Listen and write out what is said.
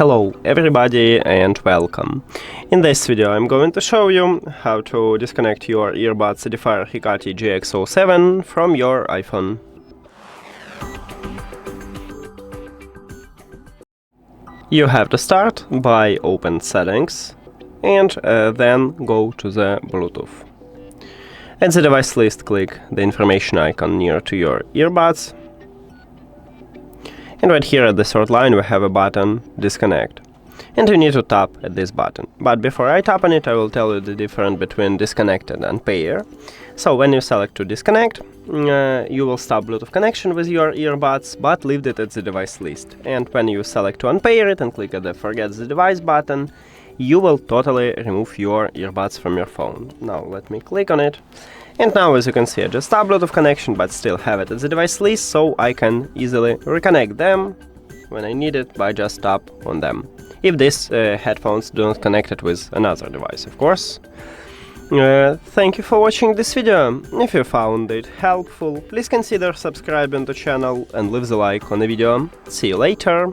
Hello everybody and welcome. In this video I'm going to show you how to disconnect your earbuds EDIFIER HECATE GX07 from your iPhone. You have to start by open settings and then go to the Bluetooth. At the device list, click the information icon near to your earbuds. And right here at the third line we have a button, Disconnect. And you need to tap at this button. But before I tap on it, I will tell you the difference between disconnect and unpair. So when you select to disconnect, you will stop Bluetooth connection with your earbuds, but leave it at the device list. And when you select to unpair it and click at the Forget the Device button, you will totally remove your earbuds from your phone. Now let me click on it. And now, as you can see, I just stopped Bluetooth connection, but still have it at the device list, so I can easily reconnect them when I need it by just tap on them. If these headphones do not connect it with another device, of course. Thank you for watching this video. If you found it helpful, please consider subscribing to the channel and leave the like on the video. See you later!